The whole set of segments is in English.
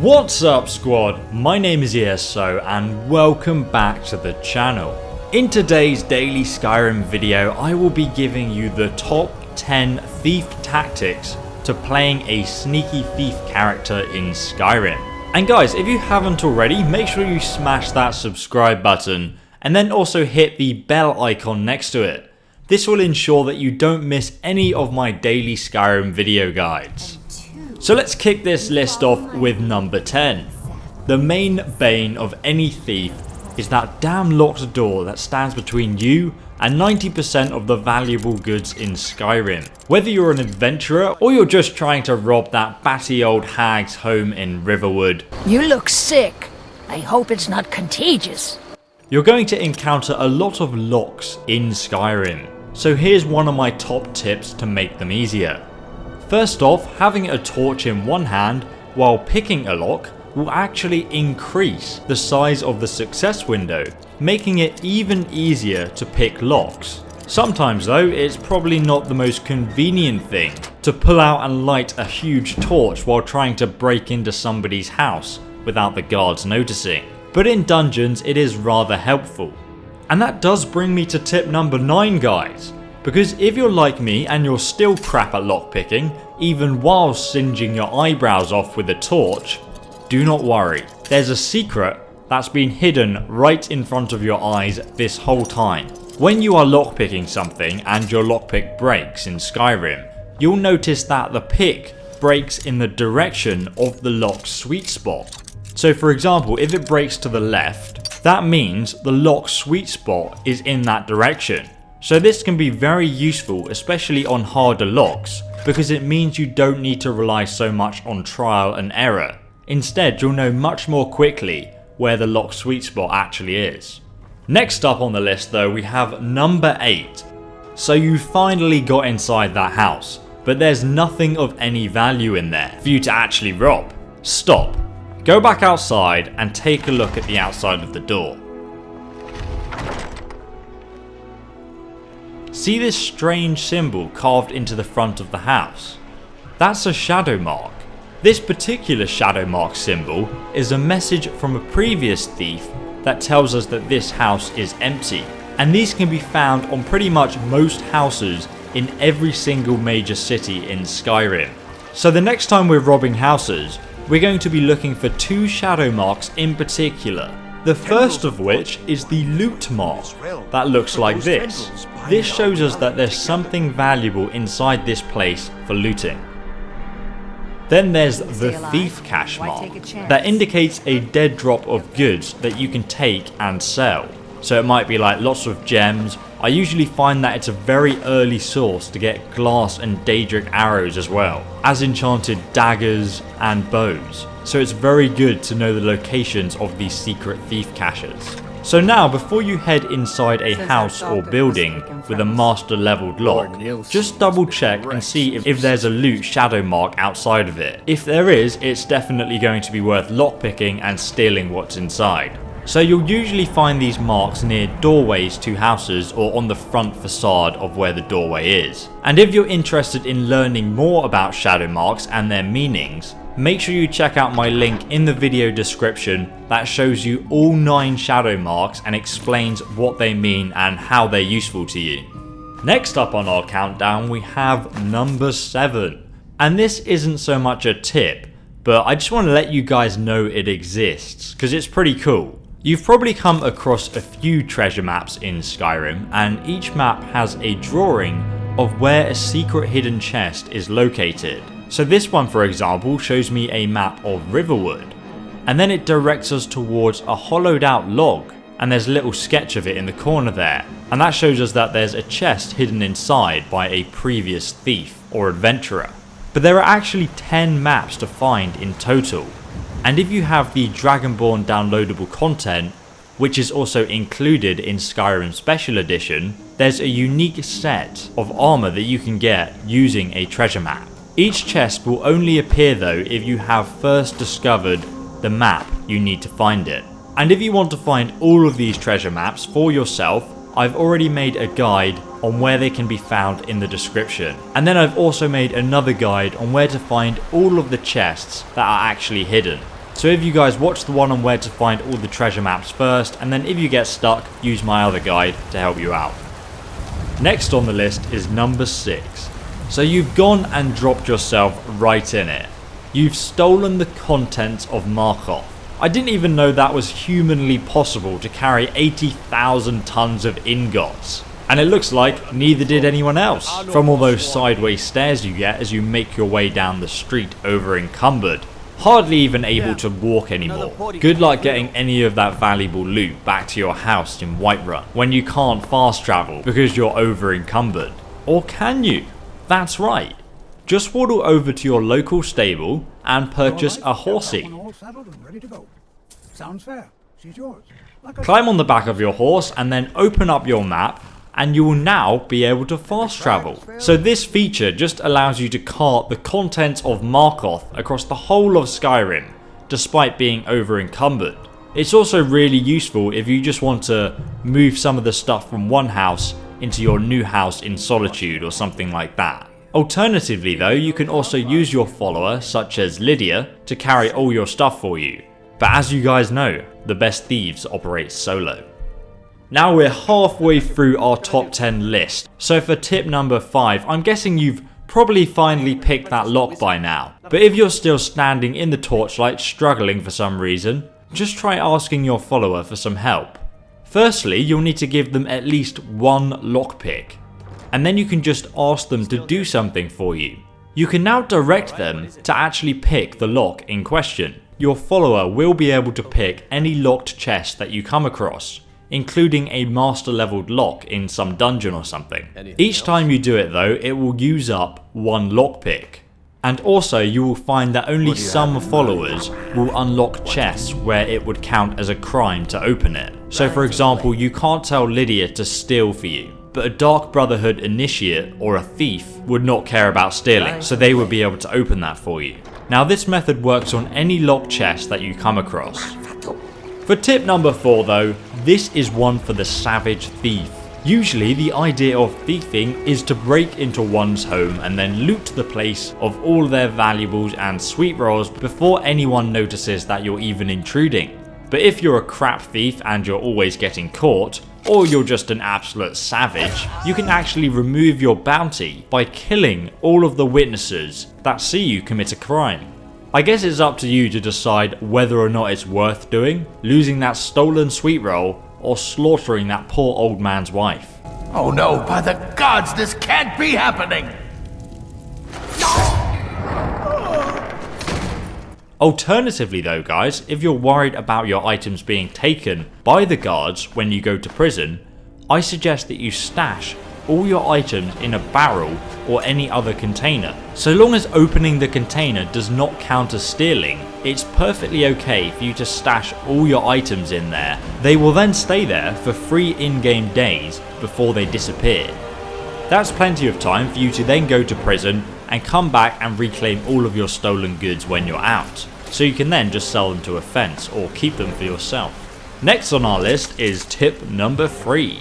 What's up squad, my name is ESO and welcome back to the channel. In today's daily Skyrim video I will be giving you the top 10 thief tactics to playing a sneaky thief character in Skyrim. And guys, if you haven't already, make sure you smash that subscribe button and then also hit the bell icon next to it. This will ensure that you don't miss any of my daily Skyrim video guides. So let's kick this list off with number 10. The main bane of any thief is that damn locked door that stands between you and 90% of the valuable goods in Skyrim. Whether you're an adventurer or you're just trying to rob that batty old hag's home in Riverwood. You look sick. I hope it's not contagious. You're going to encounter a lot of locks in Skyrim. So here's one of my top tips to make them easier. First off, having a torch in one hand while picking a lock will actually increase the size of the success window, making it even easier to pick locks. Sometimes though, it's probably not the most convenient thing to pull out and light a huge torch while trying to break into somebody's house without the guards noticing. But in dungeons it is rather helpful. And that does bring me to tip number 9 guys. Because if you're like me and you're still crap at lockpicking, even while singeing your eyebrows off with a torch, do not worry. There's a secret that's been hidden right in front of your eyes this whole time. When you are lockpicking something and your lockpick breaks in Skyrim, you'll notice that the pick breaks in the direction of the lock's sweet spot. So for example, if it breaks to the left, that means the lock's sweet spot is in that direction. So this can be very useful, especially on harder locks, because it means you don't need to rely so much on trial and error. Instead, you'll know much more quickly where the lock sweet spot actually is. Next up on the list though, we have number 8. So you finally got inside that house, but there's nothing of any value in there for you to actually rob. Stop. Go back outside and take a look at the outside of the door. See this strange symbol carved into the front of the house? That's a shadow mark. This particular shadow mark symbol is a message from a previous thief that tells us that this house is empty. And these can be found on pretty much most houses in every single major city in Skyrim. So the next time we're robbing houses, we're going to be looking for 2 shadow marks in particular. The first of which is the loot mark that looks like this. This shows us that there's something valuable inside this place for looting. Then there's the thief cache mark that indicates a dead drop of goods that you can take and sell. So it might be like lots of gems. I usually find that it's a very early source to get glass and daedric arrows as well as enchanted daggers and bows. So it's very good to know the locations of these secret thief caches. So now before you head inside a house or building with a master leveled lock, just double check and see if there's a loot shadow mark outside of it. If there is, it's definitely going to be worth lockpicking and stealing what's inside. So you'll usually find these marks near doorways to houses or on the front facade of where the doorway is. And if you're interested in learning more about shadow marks and their meanings, make sure you check out my link in the video description that shows you all 9 shadow marks and explains what they mean and how they're useful to you. Next up on our countdown we have number 7. And this isn't so much a tip, but I just want to let you guys know it exists because it's pretty cool. You've probably come across a few treasure maps in Skyrim and each map has a drawing of where a secret hidden chest is located. So this one for example shows me a map of Riverwood and then it directs us towards a hollowed out log and there's a little sketch of it in the corner there, and that shows us that there's a chest hidden inside by a previous thief or adventurer. But there are actually 10 maps to find in total, and if you have the Dragonborn downloadable content, which is also included in Skyrim Special Edition, there's a unique set of armor that you can get using a treasure map. Each chest will only appear though if you have first discovered the map you need to find it. And if you want to find all of these treasure maps for yourself, I've already made a guide on where they can be found in the description. And then I've also made another guide on where to find all of the chests that are actually hidden. So if you guys watch the one on where to find all the treasure maps first, and then if you get stuck, use my other guide to help you out. Next on the list is number 6. So you've gone and dropped yourself right in it. You've stolen the contents of Markov. I didn't even know that was humanly possible to carry 80,000 tons of ingots. And it looks like neither did anyone else, from all those sideways stairs you get as you make your way down the street over encumbered. Hardly even able to walk anymore. Good luck getting any of that valuable loot back to your house in Whiterun when you can't fast travel because you're over encumbered. Or can you? That's right. Just waddle over to your local stable and purchase a horsey. Climb on the back of your horse and then open up your map, and you will now be able to fast travel. So this feature just allows you to cart the contents of Markov across the whole of Skyrim, despite being over encumbered. It's also really useful if you just want to move some of the stuff from one house into your new house in Solitude or something like that. Alternatively though, you can also use your follower, such as Lydia, to carry all your stuff for you. But as you guys know, the best thieves operate solo. Now we're halfway through our top 10 list, so for tip number 5, I'm guessing you've probably finally picked that lock by now. But if you're still standing in the torchlight struggling for some reason, just try asking your follower for some help. Firstly, you'll need to give them at least one lockpick, and then you can just ask them to do something for you. You can now direct them to actually pick the lock in question. Your follower will be able to pick any locked chest that you come across, including a master leveled lock in some dungeon or something. Each time you do it though, it will use up one lockpick. And also you will find that only some followers will unlock chests where it would count as a crime to open it. So for example, you can't tell Lydia to steal for you, but a Dark Brotherhood initiate or a thief would not care about stealing, so they would be able to open that for you. Now this method works on any locked chest that you come across. For tip number 4 though, this is one for the savage thief. Usually the idea of thieving is to break into one's home and then loot the place of all their valuables and sweet rolls before anyone notices that you're even intruding. But if you're a crap thief and you're always getting caught, or you're just an absolute savage, you can actually remove your bounty by killing all of the witnesses that see you commit a crime. I guess it's up to you to decide whether or not it's worth doing, losing that stolen sweet roll, or slaughtering that poor old man's wife. Oh no, by the gods, this can't be happening! Alternatively though guys, if you're worried about your items being taken by the guards when you go to prison, I suggest that you stash all your items in a barrel or any other container. So long as opening the container does not count as stealing, it's perfectly okay for you to stash all your items in there. They will then stay there for 3 in-game days before they disappear. That's plenty of time for you to then go to prison and come back and reclaim all of your stolen goods when you're out. So you can then just sell them to a fence or keep them for yourself. Next on our list is tip number 3.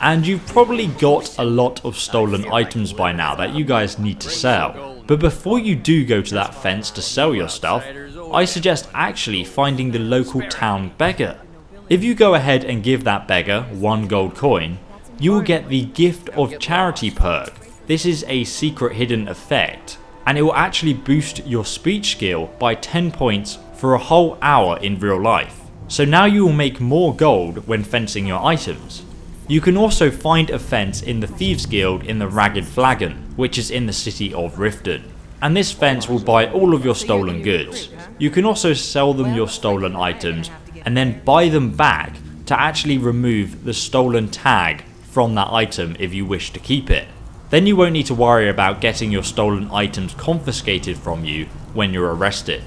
And you've probably got a lot of stolen items by now that you guys need to sell. But before you do go to that fence to sell your stuff, I suggest actually finding the local town beggar. If you go ahead and give that beggar 1 gold coin, you will get the Gift of Charity perk. This is a secret hidden effect, and it will actually boost your speech skill by 10 points for a whole hour in real life. So now you will make more gold when fencing your items. You can also find a fence in the Thieves Guild in the Ragged Flagon, which is in the city of Riften. And this fence will buy all of your stolen goods. You can also sell them your stolen items and then buy them back to actually remove the stolen tag from that item if you wish to keep it. Then you won't need to worry about getting your stolen items confiscated from you when you're arrested.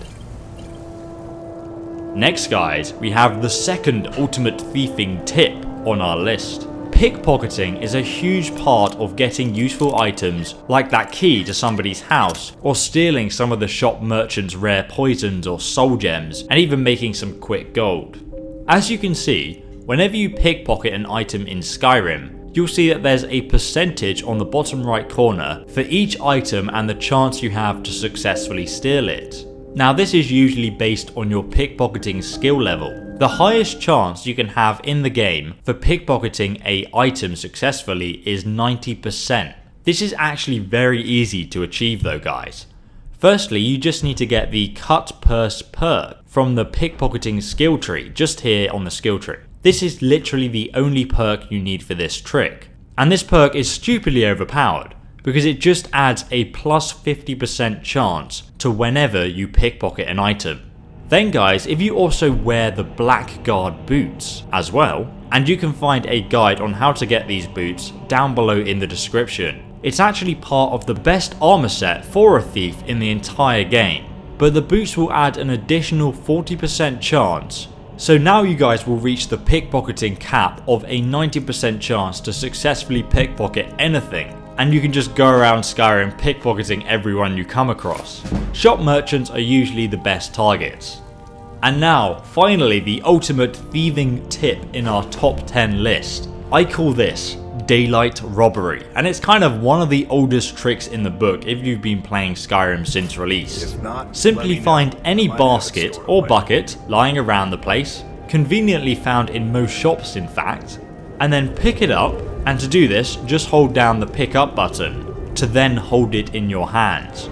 Next guys, we have the second ultimate thieving tip on our list. Pickpocketing is a huge part of getting useful items like that key to somebody's house, or stealing some of the shop merchant's rare poisons or soul gems, and even making some quick gold. As you can see, whenever you pickpocket an item in Skyrim, you'll see that there's a percentage on the bottom right corner for each item and the chance you have to successfully steal it. Now this is usually based on your pickpocketing skill level. The highest chance you can have in the game for pickpocketing a item successfully is 90%. This is actually very easy to achieve though, guys. Firstly, you just need to get the cut purse perk from the pickpocketing skill tree just here on the skill tree. This is literally the only perk you need for this trick. And this perk is stupidly overpowered because it just adds a plus 50% chance to whenever you pickpocket an item. Then guys, if you also wear the blackguard boots as well, and you can find a guide on how to get these boots down below in the description. It's actually part of the best armor set for a thief in the entire game, but the boots will add an additional 40% chance. So now you guys will reach the pickpocketing cap of a 90% chance to successfully pickpocket anything, and you can just go around Skyrim pickpocketing everyone you come across. Shop merchants are usually the best targets. And now, finally, the ultimate thieving tip in our top 10 list. I call this Daylight Robbery, and it's kind of one of the oldest tricks in the book if you've been playing Skyrim since release. Simply find any basket or bucket lying around the place, conveniently found in most shops in fact, and then pick it up, and to do this just hold down the pick up button to then hold it in your hands.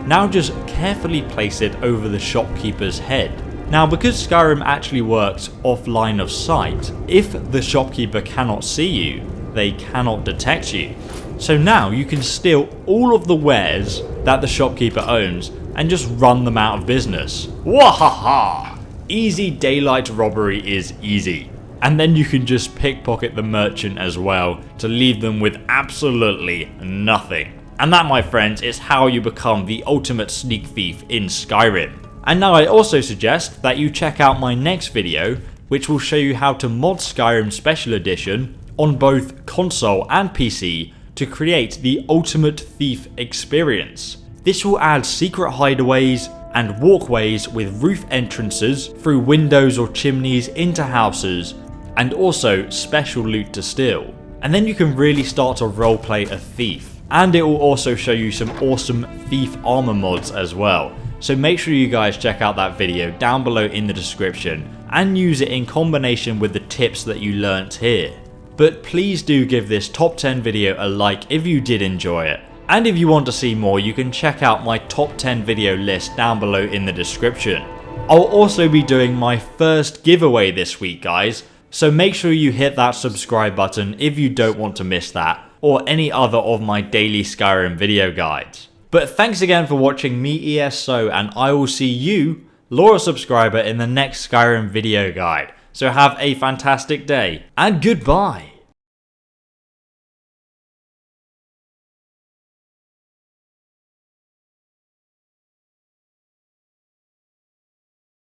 Now just carefully place it over the shopkeeper's head. Now because Skyrim actually works off line of sight, if the shopkeeper cannot see you, they cannot detect you. So now you can steal all of the wares that the shopkeeper owns and just run them out of business. Wahaha! Easy daylight robbery is easy. And then you can just pickpocket the merchant as well to leave them with absolutely nothing. And that, my friends, is how you become the ultimate sneak thief in Skyrim. And now I also suggest that you check out my next video, which will show you how to mod Skyrim Special Edition on both console and PC to create the ultimate thief experience. This will add secret hideaways and walkways with roof entrances through windows or chimneys into houses, and also special loot to steal. And then you can really start to roleplay a thief. And it will also show you some awesome thief armor mods as well. So make sure you guys check out that video down below in the description and use it in combination with the tips that you learnt here. But please do give this top 10 video a like if you did enjoy it. And if you want to see more, you can check out my top 10 video list down below in the description. I'll also be doing my first giveaway this week, guys. So make sure you hit that subscribe button if you don't want to miss that, or any other of my daily Skyrim video guides. But thanks again for watching me, ESO, and I will see you, loyal subscriber, in the next Skyrim video guide. So have a fantastic day, and goodbye!